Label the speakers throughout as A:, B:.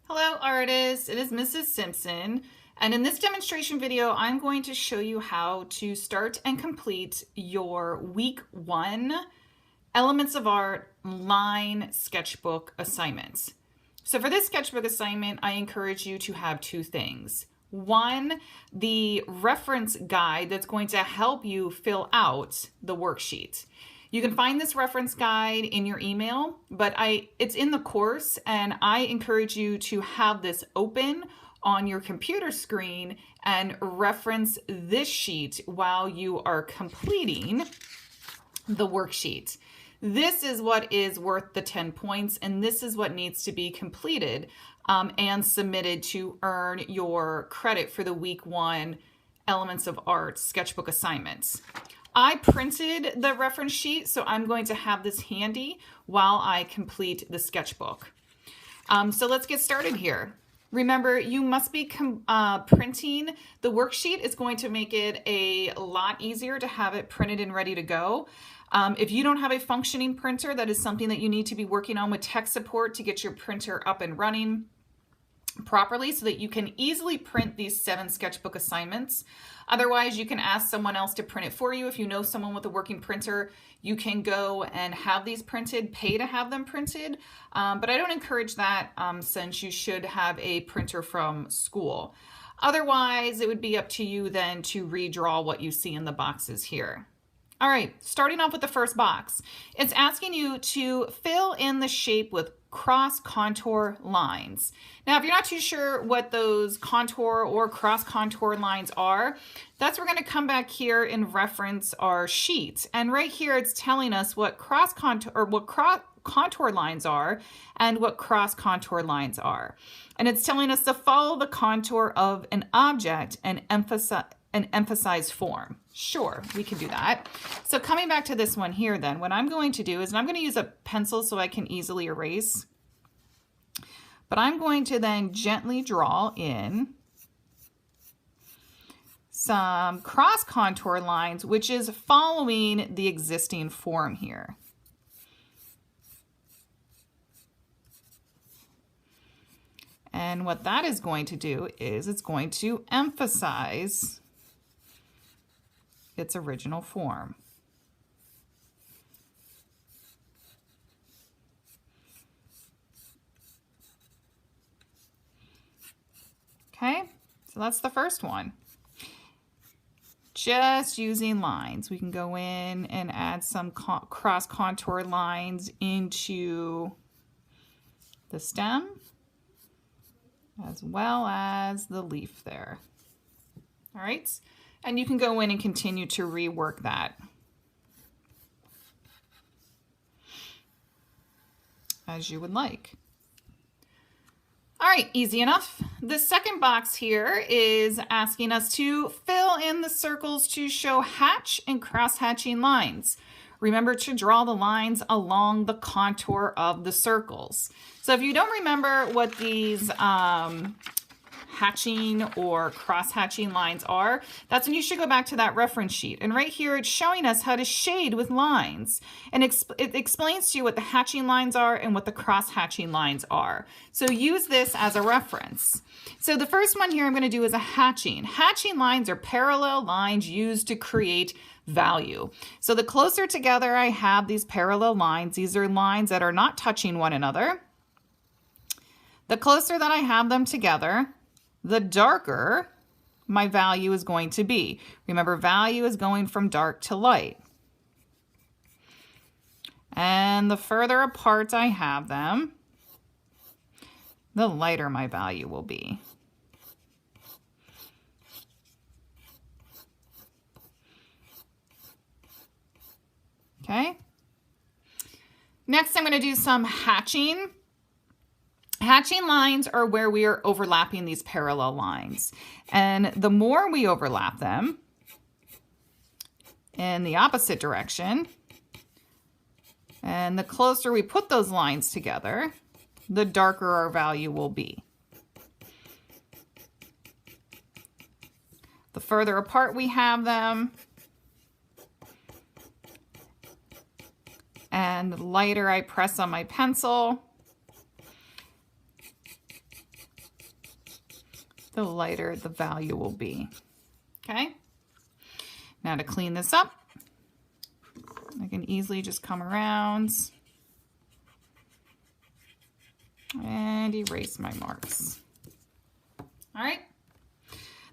A: Hello artists, it is Mrs. Simpson, and in this demonstration video I'm going to show you how to start and complete your week 1 Elements of Art line sketchbook assignments. So for this sketchbook assignment I encourage you to have two things. One, the reference guide that's going to help you fill out the worksheet. You can find this reference guide in your email, but it's in the course, and I encourage you to have this open on your computer screen and reference this sheet while you are completing the worksheet. This is what is worth the 10 points, and this is what needs to be completed and submitted to earn your credit for the week 1 Elements of Art sketchbook assignments. I printed the reference sheet, so I'm going to have this handy while I complete the sketchbook. So let's get started here. Remember, you must be printing the worksheet. It's going to make it a lot easier to have it printed and ready to go. If you don't have a functioning printer, that is something that you need to be working on with tech support to get your printer up and running properly so that you can easily print these 7 sketchbook assignments. Otherwise, you can ask someone else to print it for you. If you know someone with a working printer, you can go and have these printed, pay to have them printed. But I don't encourage that since you should have a printer from school. Otherwise, it would be up to you then to redraw what you see in the boxes here. All right, starting off with the first box. It's asking you to fill in the shape with cross contour lines. Now, if you're not too sure what those contour or cross contour lines are, that's we're going to come back here and reference our sheet. And right here, it's telling us what contour lines are and what cross contour lines are. And it's telling us to follow the contour of an object and emphasize form. Sure, we can do that. So coming back to this one here then, what I'm going to do is, and I'm going to use a pencil so I can easily erase, but I'm going to then gently draw in some cross contour lines, which is following the existing form here. And what that is going to do is it's going to emphasize its original form. Okay, so that's the first one. Just using lines. We can go in and add some cross contour lines into the stem as well as the leaf there. All right. And you can go in and continue to rework that as you would like. All right, easy enough. The second box here is asking us to fill in the circles to show hatch and cross-hatching lines. Remember to draw the lines along the contour of the circles. So if you don't remember what these hatching or cross-hatching lines are, that's when you should go back to that reference sheet. And right here, it's showing us how to shade with lines. And it explains to you what the hatching lines are and what the cross-hatching lines are. So use this as a reference. So the first one here I'm going to do is a hatching. Hatching lines are parallel lines used to create value. So the closer together I have these parallel lines, these are lines that are not touching one another. The closer that I have them together, the darker my value is going to be. Remember, value is going from dark to light. And the further apart I have them, the lighter my value will be. Okay. Next, I'm going to do some hatching. Hatching lines are where we are overlapping these parallel lines. And the more we overlap them in the opposite direction, and the closer we put those lines together, the darker our value will be. The further apart we have them, and the lighter I press on my pencil, the lighter the value will be. Okay? Now to clean this up, I can easily just come around and erase my marks. All right.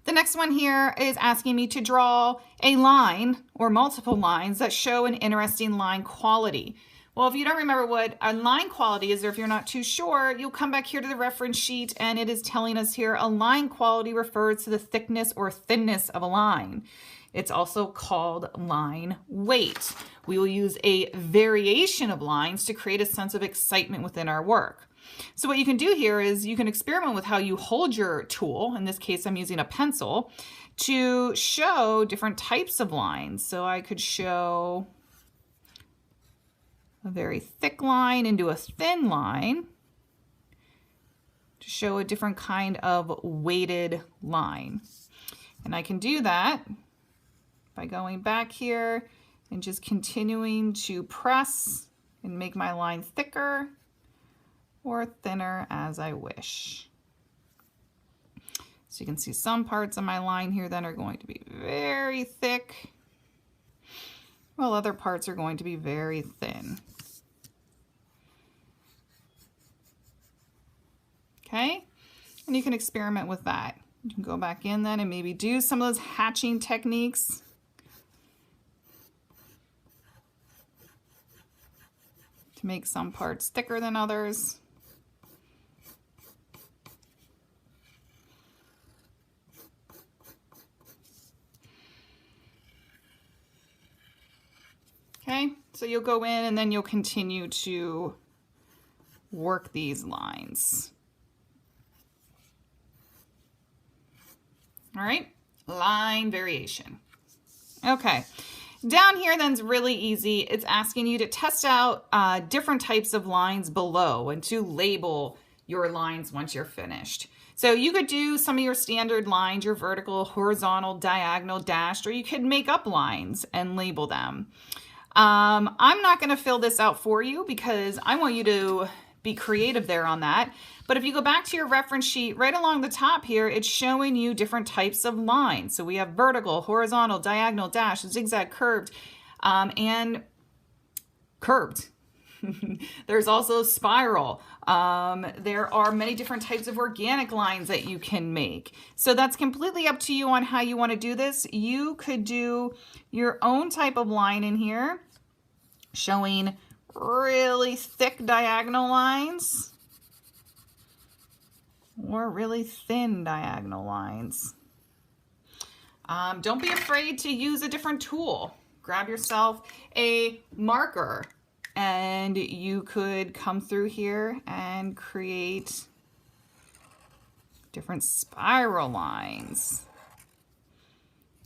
A: The next one here is asking me to draw a line or multiple lines that show an interesting line quality. Well, if you don't remember what a line quality is, or if you're not too sure, you'll come back here to the reference sheet and it is telling us here a line quality refers to the thickness or thinness of a line. It's also called line weight. We will use a variation of lines to create a sense of excitement within our work. So what you can do here is you can experiment with how you hold your tool. In this case, I'm using a pencil to show different types of lines. So I could show a very thick line into a thin line to show a different kind of weighted line. And I can do that by going back here and just continuing to press and make my line thicker or thinner as I wish. So you can see some parts of my line here then are going to be very thick, while other parts are going to be very thin. Okay, and you can experiment with that. You can go back in then and maybe do some of those hatching techniques. To make some parts thicker than others. Okay, so you'll go in and then you'll continue to work these lines. All right, line variation. Okay, down here then's really easy. It's asking you to test out different types of lines below and to label your lines once you're finished. So you could do some of your standard lines, your vertical, horizontal, diagonal, dashed, or you could make up lines and label them. I'm not going to fill this out for you because I want you to be creative there on that. But if you go back to your reference sheet, right along the top here, it's showing you different types of lines. So we have vertical, horizontal, diagonal, dash, zigzag, curved, and curved. There's also spiral. There are many different types of organic lines that you can make. So that's completely up to you on how you want to do this. You could do your own type of line in here, showing really thick diagonal lines or really thin diagonal lines. Don't be afraid to use a different tool. Grab yourself a marker and you could come through here and create different spiral lines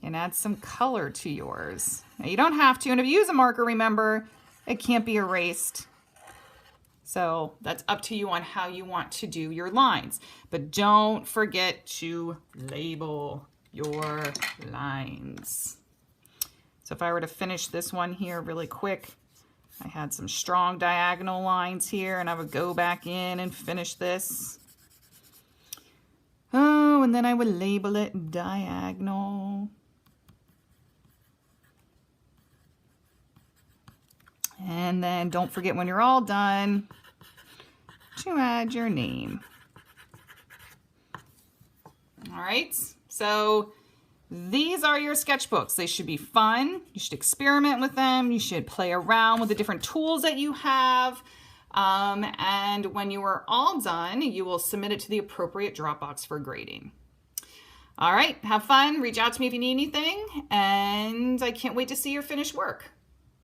A: and add some color to yours. Now you don't have to, and if you use a marker, remember, it can't be erased. So that's up to you on how you want to do your lines. But don't forget to label your lines. So if I were to finish this one here really quick, I had some strong diagonal lines here, and I would go back in and finish this. Oh, and then I would label it diagonal. And then don't forget when you're all done to add your name. All right, so these are your sketchbooks. They should be fun. You should experiment with them. You should play around with the different tools that you have. And when you are all done, you will submit it to the appropriate Dropbox for grading. All right, have fun. Reach out to me if you need anything. And I can't wait to see your finished work.